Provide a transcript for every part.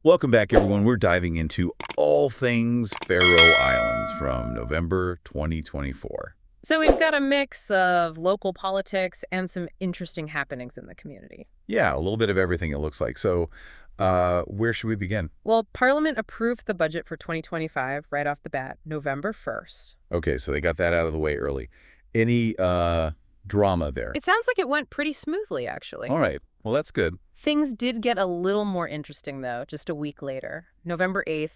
Welcome back, everyone. We're diving into all things Faroe Islands from November 2024. So we've got a mix of local politics and some interesting happenings in the community. Yeah, a little bit of everything it looks like. So, where should we begin? Well, Parliament approved the budget for 2025 right off the bat, November 1st. Okay, so they got that out of the way early. Any drama there? It sounds like it went pretty smoothly, actually. All right. Well, that's good. Things did get a little more interesting, though, just a week later. November 8th,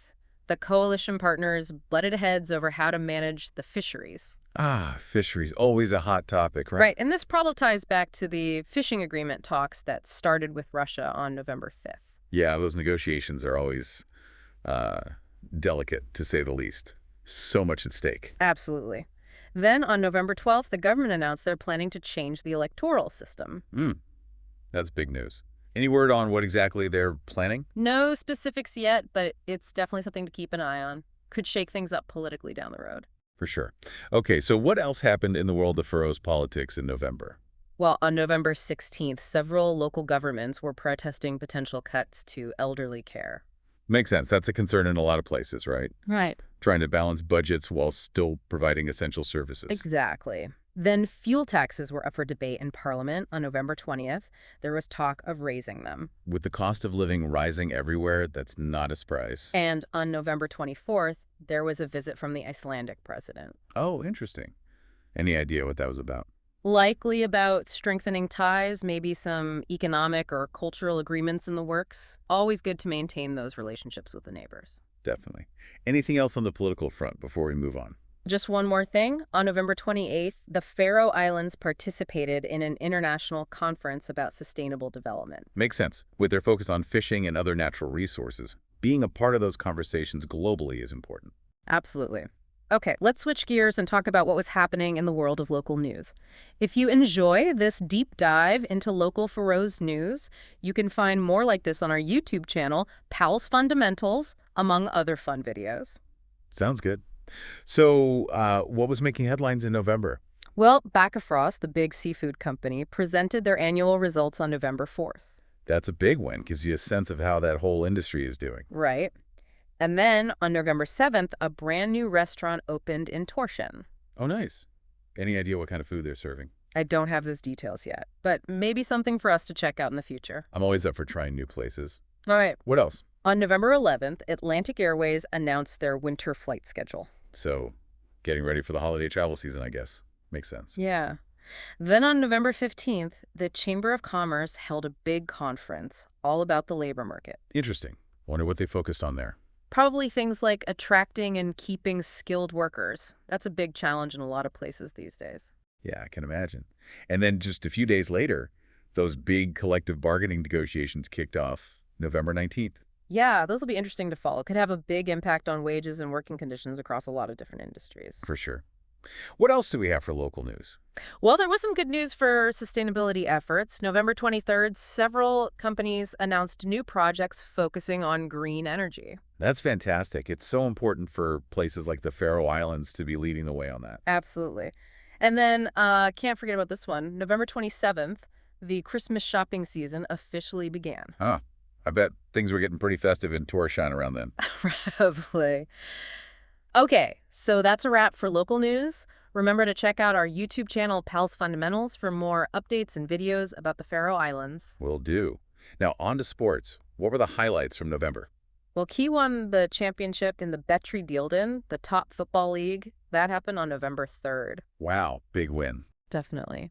the coalition partners butted heads over how to manage the fisheries. Ah, fisheries, always a hot topic, right? Right, and this probably ties back to the fishing agreement talks that started with Russia on November 5th. Yeah, those negotiations are always uh, delicate, to say the least. So much at stake. Absolutely. Then on November 12th, the government announced they're planning to change the electoral system. That's big news. Any word on what exactly they're planning? No specifics yet, but it's definitely something to keep an eye on. Could shake things up politically down the road. For sure. Okay, so what else happened in the world of Faroes politics in November? Well, on November 16th, several local governments were protesting potential cuts to elderly care. Makes sense. That's a concern in a lot of places, right? Right. Trying to balance budgets while still providing essential services. Exactly. Then fuel taxes were up for debate in Parliament on November 20th. There was talk of raising them. With the cost of living rising everywhere, that's not a surprise. And on November 24th, there was a visit from the Icelandic president. Oh, interesting. Any idea what that was about? Likely about strengthening ties, maybe some economic or cultural agreements in the works. Always good to maintain those relationships with the neighbors. Definitely. Anything else on the political front before we move on? Just one more thing. On November 28th, the Faroe Islands participated in an international conference about sustainable development. Makes sense. With their focus on fishing and other natural resources, being a part of those conversations globally is important. Absolutely. Okay, let's switch gears and talk about what was happening in the world of local news. If you enjoy this deep dive into local Faroes news, you can find more like this on our YouTube channel, Powell's Fundamentals, among other fun videos. Sounds good. So, what was making headlines in November? Well, Bakkafrost, the big seafood company, presented their annual results on November 4th. That's a big one. Gives you a sense of how that whole industry is doing. Right. And then on November 7th, a brand new restaurant opened in Torshavn. Oh, nice. Any idea what kind of food they're serving? I don't have those details yet, but maybe something for us to check out in the future. I'm always up for trying new places. All right. What else? On November 11th, Atlantic Airways announced their winter flight schedule. So, getting ready for the holiday travel season, I guess. Makes sense. Yeah. Then on November 15th, the Chamber of Commerce held a big conference all about the labor market. Interesting. Wonder what they focused on there. Probably things like attracting and keeping skilled workers. That's a big challenge in a lot of places these days. Yeah, I can imagine. And then just a few days later, those big collective bargaining negotiations kicked off November 19th. Yeah, those will be interesting to follow. Could have a big impact on wages and working conditions across a lot of different industries. For sure. What else do we have for local news? Well, there was some good news for sustainability efforts. November 23rd, several companies announced new projects focusing on green energy. That's fantastic. It's so important for places like the Faroe Islands to be leading the way on that. Absolutely. And then, can't forget about this one. November 27th, the Christmas shopping season officially began. Huh. I bet things were getting pretty festive in Torshavn around then. Probably. Okay, so that's a wrap for local news. Remember to check out our YouTube channel, Powell's Fundamentals, for more updates and videos about the Faroe Islands. Will do. Now, on to sports. What were the highlights from November? Well, Key won the championship in the Betri Deildan, the top football league. That happened on November 3rd. Wow, big win. Definitely.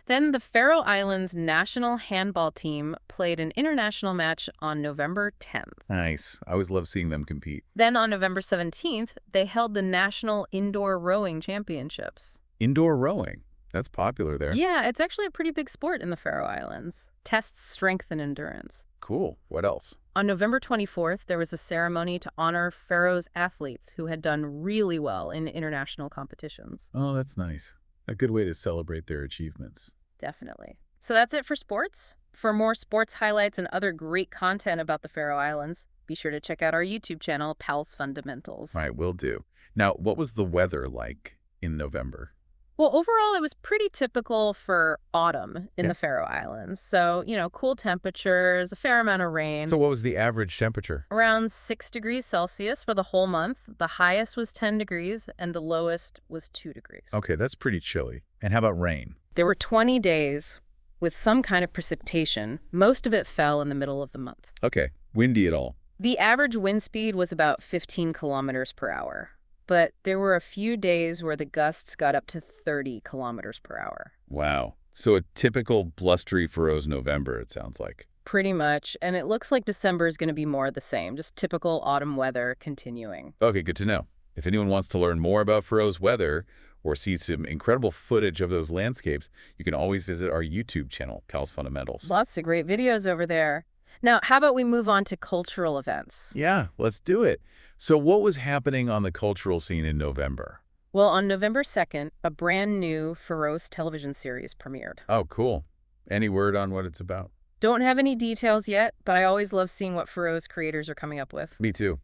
Then the Faroe Islands national handball team played an international match on November 10th. Nice. I always love seeing them compete. Then on November 17th, they held the National Indoor Rowing Championships. Indoor rowing. That's popular there. Yeah, it's actually a pretty big sport in the Faroe Islands. Tests strength and endurance. Cool. What else? On November 24th, there was a ceremony to honor Faroe's athletes who had done really well in international competitions. Oh, that's nice. A good way to celebrate their achievements. Definitely. So that's it for sports. For more sports highlights and other great content about the Faroe Islands, be sure to check out our YouTube channel, Powell's Fundamentals. All right, will do. Now, what was the weather like in November? Well, overall, it was pretty typical for autumn in Yeah. the Faroe Islands. So, cool temperatures, a fair amount of rain. So what was the average temperature? Around 6 degrees Celsius for the whole month. The highest was 10 degrees and the lowest was 2 degrees. Okay, that's pretty chilly. And how about rain? There were 20 days with some kind of precipitation. Most of it fell in the middle of the month. Okay, windy at all? The average wind speed was about 15 kilometers per hour, but there were a few days where the gusts got up to 30 kilometers per hour. Wow. So a typical blustery Faroes November, it sounds like. Pretty much, and it looks like December is going to be more of the same, just typical autumn weather continuing. Okay, good to know. If anyone wants to learn more about Faroes weather or see some incredible footage of those landscapes, you can always visit our YouTube channel, Pal's Fundamentals. Lots of great videos over there. Now, how about we move on to cultural events? Yeah, let's do it. So what was happening on the cultural scene in November? Well, on November 2nd, a brand new Faroes television series premiered. Oh, cool. Any word on what it's about? Don't have any details yet, but I always love seeing what Faroes creators are coming up with. Me too.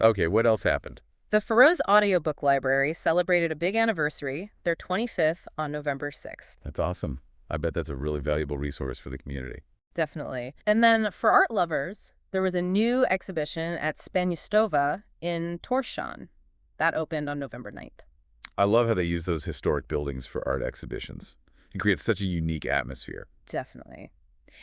Okay, what else happened? The Faroes Audiobook Library celebrated a big anniversary, their 25th, on November 6th. That's awesome. I bet that's a really valuable resource for the community. Definitely. And then for art lovers, there was a new exhibition at Spennustova in Tórshavn. That opened on November 9th. I love how they use those historic buildings for art exhibitions. It creates such a unique atmosphere. Definitely.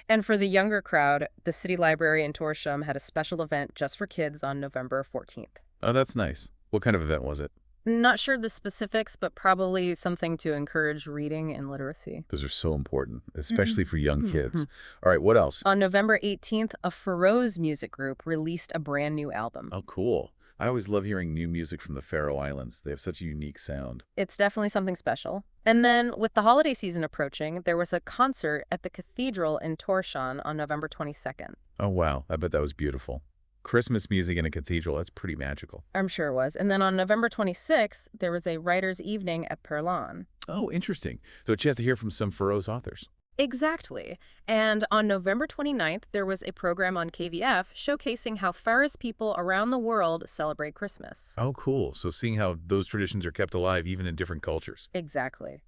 And for the younger crowd, the City Library in Tórshavn had a special event just for kids on November 14th. Oh, that's nice. What kind of event was it? Not sure the specifics, but probably something to encourage reading and literacy. Those are so important, especially for young kids. Mhm. All right, what else? On November 18th, a Faroes music group released a brand new album. Oh, cool. I always love hearing new music from the Faroe Islands. They have such a unique sound. It's definitely something special. And then, with the holiday season approaching, there was a concert at the cathedral in Tórshavn on November 22nd. Oh, wow. I bet that was beautiful. Christmas music in a cathedral, that's pretty magical. I'm sure it was. And then on November 26th, there was a writer's evening at Perlan. Oh, interesting. So a chance to hear from some Faroes authors. Exactly. And on November 29th, there was a program on KVF showcasing how Faroese people around the world celebrate Christmas. Oh, cool. So seeing how those traditions are kept alive even in different cultures. Exactly.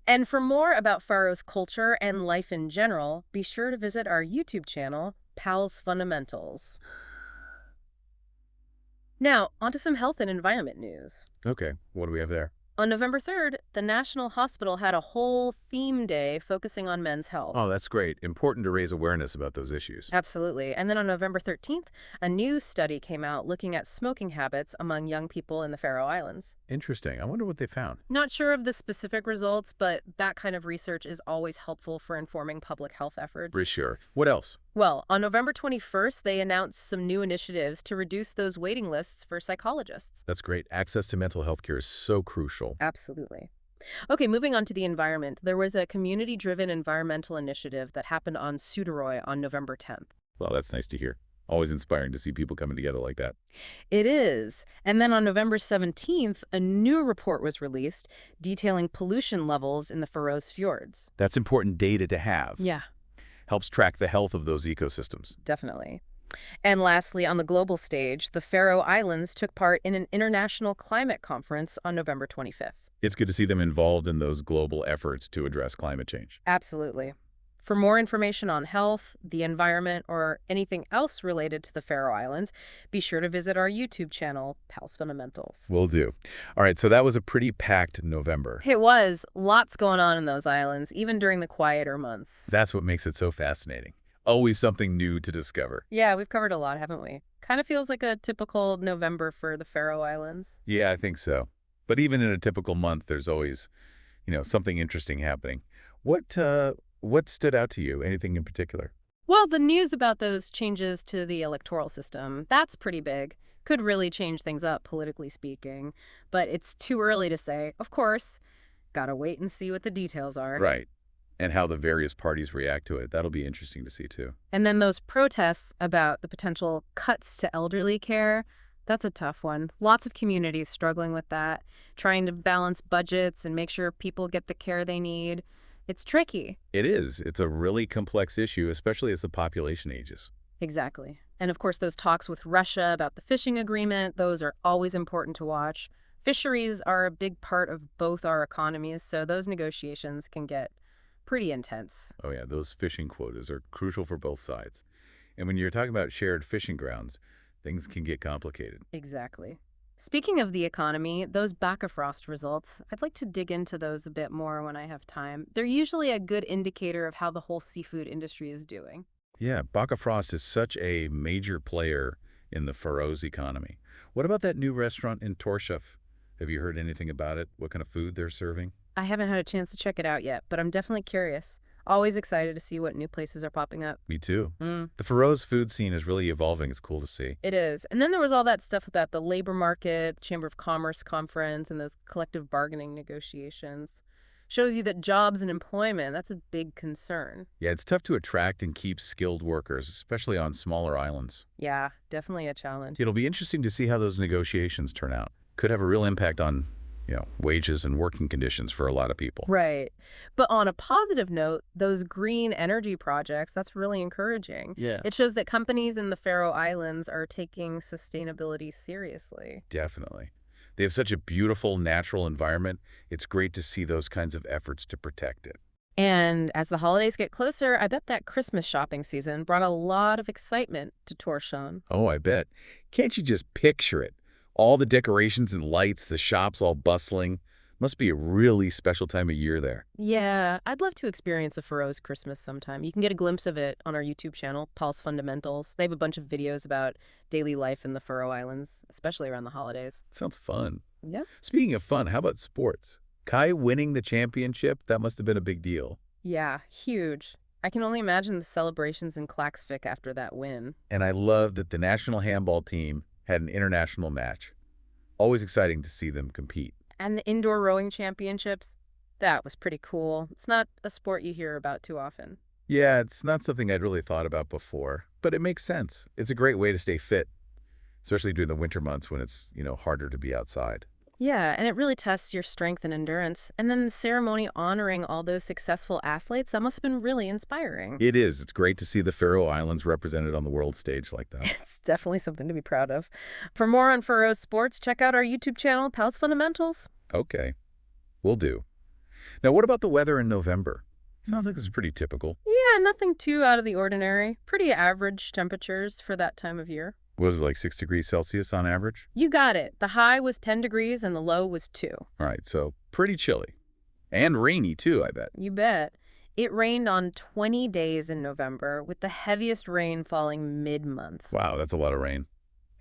And for more about Faroese culture and life in general, be sure to visit our YouTube channel, Pal's Fundamentals. Now, onto some health and environment news. Okay, what do we have there? On November 3rd, the National Hospital had a whole theme day focusing on men's health. Oh, that's great. Important to raise awareness about those issues. Absolutely. And then on November 13th, a new study came out looking at smoking habits among young people in the Faroe Islands. Interesting. I wonder what they found. Not sure of the specific results, but that kind of research is always helpful for informing public health efforts. For sure. What else? Well, on November 21st, they announced some new initiatives to reduce those waiting lists for psychologists. That's great. Access to mental health care is so crucial. Absolutely. Okay, moving on to the environment. There was a community-driven environmental initiative that happened on Suðuroy on November 10th. Well, that's nice to hear. Always inspiring to see people coming together like that. It is. And then on November 17th, a new report was released detailing pollution levels in the Faroes fjords. That's important data to have. Yeah, Helps track the health of those ecosystems. definitely. And lastly, on the global stage, the Faroe Islands took part in an international climate conference on November 25th. It's good to see them involved in those global efforts to address climate change. Absolutely. For more information on health, the environment, or anything else related to the Faroe Islands, be sure to visit our YouTube channel, Pal's Fundamentals. Will do. All right, so that was a pretty packed November. It was. Lots going on in those islands, even during the quieter months. That's what makes it so fascinating. Always something new to discover. Yeah, we've covered a lot, haven't we? Kind of feels like a typical November for the Faroe Islands. Yeah, I think so. But even in a typical month, there's always, something interesting happening. What stood out to you? Anything in particular? Well, the news about those changes to the electoral system, that's pretty big. Could really change things up, politically speaking. But it's too early to say. Of course, gotta wait and see what the details are. Right. And how the various parties react to it. That'll be interesting to see, too. And then those protests about the potential cuts to elderly care, that's a tough one. Lots of communities struggling with that, trying to balance budgets and make sure people get the care they need. It's tricky. It is. It's a really complex issue, especially as the population ages. Exactly. And of course, those talks with Russia about the fishing agreement, those are always important to watch. Fisheries are a big part of both our economies, so those negotiations can get pretty intense. Oh yeah, those fishing quotas are crucial for both sides. And when you're talking about shared fishing grounds, things can get complicated. Exactly. Speaking of the economy, those Baccafrost results, I'd like to dig into those a bit more when I have time. They're usually a good indicator of how the whole seafood industry is doing. Yeah, Frost is such a major player in the Faroese economy. What about that new restaurant in Torshov? Have you heard anything about it? What kind of food they're serving? I haven't had a chance to check it out yet, but I'm definitely curious. Always excited to see what new places are popping up. Me too. Mm, The Faroese food scene is really evolving. It's cool to see. it is. And then there was all that stuff about the labor market, Chamber of Commerce conference, and those collective bargaining negotiations. Shows you that jobs and employment, that's a big concern. Yeah, it's tough to attract and keep skilled workers, especially on smaller islands. Yeah, definitely a challenge. It'll be interesting to see how those negotiations turn out. Could have a real impact on, wages and working conditions for a lot of people. Right. But on a positive note, those green energy projects, that's really encouraging. Yeah. It shows that companies in the Faroe Islands are taking sustainability seriously. Definitely. They have such a beautiful natural environment. It's great to see those kinds of efforts to protect it. And as the holidays get closer, I bet that Christmas shopping season brought a lot of excitement to Torshavn. Oh, I bet. Can't you just picture it? All the decorations and lights, the shops all bustling. Must be a really special time of year there. Yeah, I'd love to experience a Faroes Christmas sometime. You can get a glimpse of it on our YouTube channel, Paul's Fundamentals. They have a bunch of videos about daily life in the Faroe Islands, especially around the holidays. Sounds fun. Yeah. Speaking of fun, how about sports? Kai winning the championship? That must have been a big deal. Yeah, huge. I can only imagine the celebrations in Klaksvik after that win. And I love that the national handball team had an international match. Always exciting to see them compete. And the indoor rowing championships, that was pretty cool. It's not a sport you hear about too often. Yeah, it's not something I'd really thought about before, but it makes sense. It's a great way to stay fit, especially during the winter months when it's, harder to be outside. Yeah, and it really tests your strength and endurance. And then the ceremony honoring all those successful athletes, that must have been really inspiring. It is. It's great to see the Faroe Islands represented on the world stage like that. It's definitely something to be proud of. For more on Faroe sports, check out our YouTube channel, Pals Fundamentals. Okay, will do. Now, what about the weather in November? Sounds like it's pretty typical. Yeah, nothing too out of the ordinary. Pretty average temperatures for that time of year. Was it like 6 degrees Celsius on average? You got it. The high was 10 degrees and the low was 2. All right, so pretty chilly. And rainy, too, I bet. You bet. It rained on 20 days in November, with the heaviest rain falling mid-month. Wow, that's a lot of rain.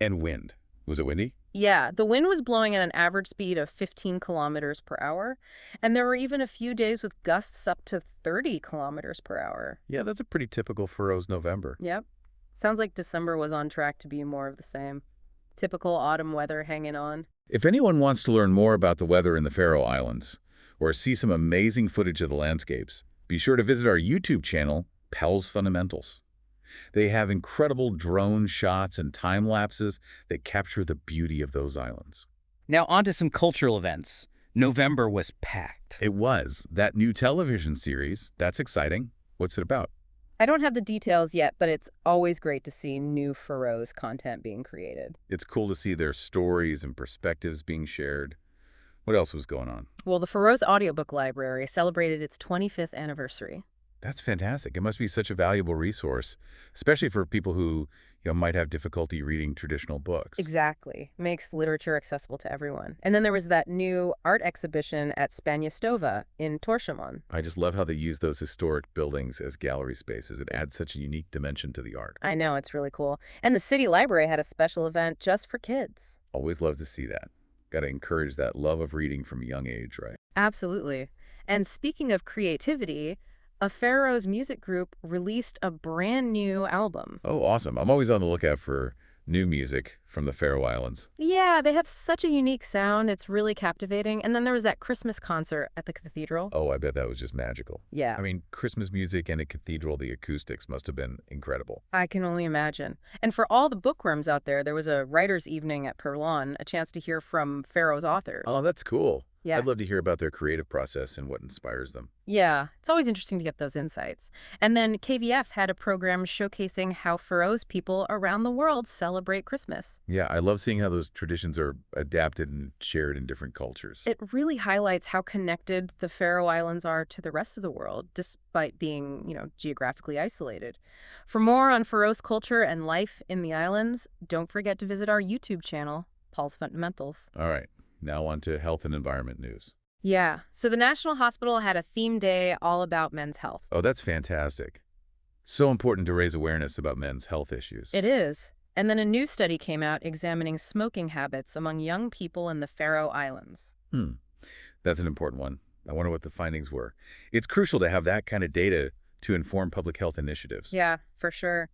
And wind. Was it windy? Yeah, the wind was blowing at an average speed of 15 kilometers per hour, and there were even a few days with gusts up to 30 kilometers per hour. Yeah, that's a pretty typical Faroes November. Yep. Sounds like December was on track to be more of the same. Typical autumn weather hanging on. If anyone wants to learn more about the weather in the Faroe Islands, or see some amazing footage of the landscapes, be sure to visit our YouTube channel, Pals Fundamentals. They have incredible drone shots and time lapses that capture the beauty of those islands. Now on to some cultural events. November was packed. It was. That new television series, that's exciting. What's it about? I don't have the details yet, but it's always great to see new Faroes content being created. It's cool to see their stories and perspectives being shared. What else was going on? Well, the Faroes audiobook library celebrated its 25th anniversary. That's fantastic. It must be such a valuable resource, especially for people who, might have difficulty reading traditional books. Exactly. Makes literature accessible to everyone. And then there was that new art exhibition at Spaniastova in Torshavn. I just love how they use those historic buildings as gallery spaces. It adds such a unique dimension to the art. I know, it's really cool. And the city library had a special event just for kids. Always love to see that. Got to encourage that love of reading from a young age, right? Absolutely. And speaking of creativity, a Faroes music group released a brand new album. Oh, awesome. I'm always on the lookout for new music from the Faroe Islands. Yeah, they have such a unique sound. It's really captivating. And then there was that Christmas concert at the cathedral. Oh, I bet that was just magical. Yeah. I mean, Christmas music and a cathedral, the acoustics must have been incredible. I can only imagine. And for all the bookworms out there was a writer's evening at Perlon, a chance to hear from Faroes authors. Oh, that's cool. Yeah. I'd love to hear about their creative process and what inspires them. Yeah, it's always interesting to get those insights. And then KVF had a program showcasing how Faroese people around the world celebrate Christmas. Yeah, I love seeing how those traditions are adapted and shared in different cultures. It really highlights how connected the Faroe Islands are to the rest of the world, despite being, geographically isolated. For more on Faroese culture and life in the islands, don't forget to visit our YouTube channel, Paul's Fundamentals. All right, now on to health and environment news. Yeah, so the National Hospital had a theme day all about men's health. Oh, that's fantastic. So important to raise awareness about men's health issues. It is. And then a new study came out examining smoking habits among young people in the Faroe Islands. That's an important one. I wonder what the findings were. It's crucial to have that kind of data to inform public health initiatives. Yeah, for sure.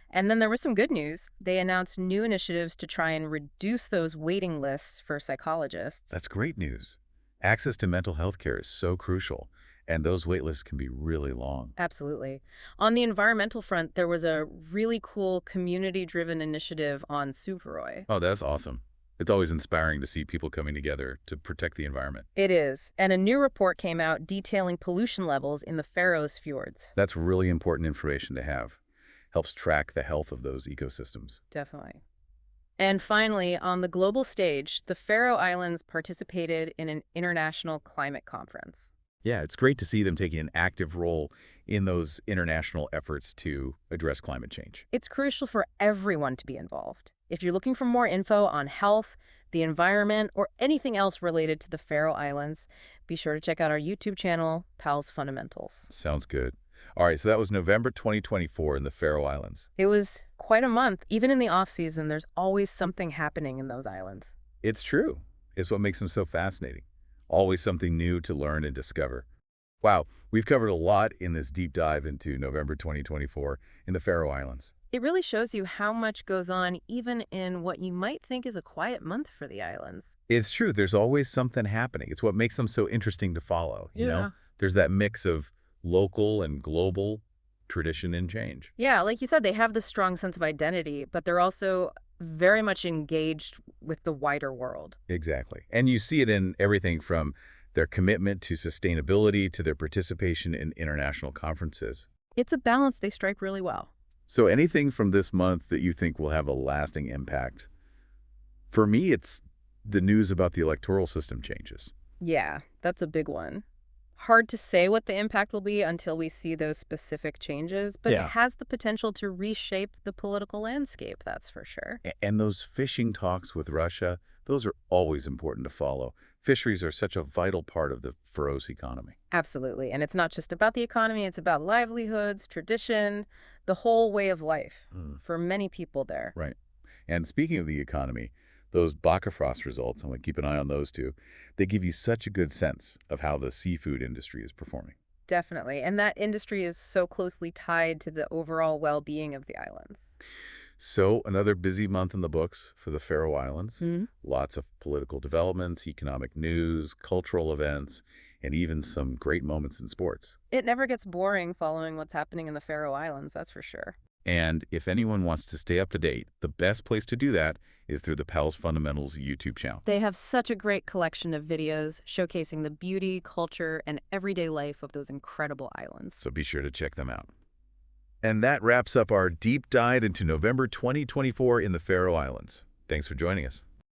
And then there was some good news. They announced new initiatives to try and reduce those waiting lists for psychologists. That's great news. Access to mental health care is so crucial, and those wait lists can be really long. Absolutely. On the environmental front, there was a really cool community-driven initiative on Faroe. Oh, that's awesome. It's always inspiring to see people coming together to protect the environment. It is. And a new report came out detailing pollution levels in the Faroes fjords. That's really important information to have. Helps track the health of those ecosystems. Definitely. And finally, on the global stage, the Faroe Islands participated in an international climate conference. Yeah, it's great to see them taking an active role in those international efforts to address climate change. It's crucial for everyone to be involved. If you're looking for more info on health, the environment, or anything else related to the Faroe Islands, be sure to check out our YouTube channel, Pal's Fundamentals. Sounds good. All right, so that was November 2024 in the Faroe Islands. It was quite a month. Even in the off-season, there's always something happening in those islands. It's true. It's what makes them so fascinating. Always something new to learn and discover. Wow, we've covered a lot in this deep dive into November 2024 in the Faroe Islands. It really shows you how much goes on even in what you might think is a quiet month for the islands. It's true. There's always something happening. It's what makes them so interesting to follow, you know? There's that mix of local and global tradition and change. Yeah, like you said, they have this strong sense of identity, but they're also very much engaged with the wider world. Exactly. And you see it in everything from their commitment to sustainability to their participation in international conferences. It's a balance they strike really well. So anything from this month that you think will have a lasting impact? For me, it's the news about the electoral system changes. Yeah, that's a big one. Hard to say what the impact will be until we see those specific changes, but Yeah. it has the potential to reshape the political landscape, that's for sure. And those fishing talks with Russia, those are always important to follow. Fisheries are such a vital part of the Faroese economy. Absolutely. And it's not just about the economy, it's about livelihoods, tradition, the whole way of life for many people there. Right. And speaking of the economy, those Bakkafrost results, I'm going to keep an eye on those too, they give you such a good sense of how the seafood industry is performing. Definitely. And that industry is so closely tied to the overall well-being of the islands. So another busy month in the books for the Faroe Islands. Mhm. Lots of political developments, economic news, cultural events, and even some great moments in sports. It never gets boring following what's happening in the Faroe Islands, that's for sure. And if anyone wants to stay up to date, the best place to do that is through the Pals Fundamentals YouTube channel. They have such a great collection of videos showcasing the beauty, culture, and everyday life of those incredible islands. So be sure to check them out. And that wraps up our deep dive into November 2024 in the Faroe Islands. Thanks for joining us.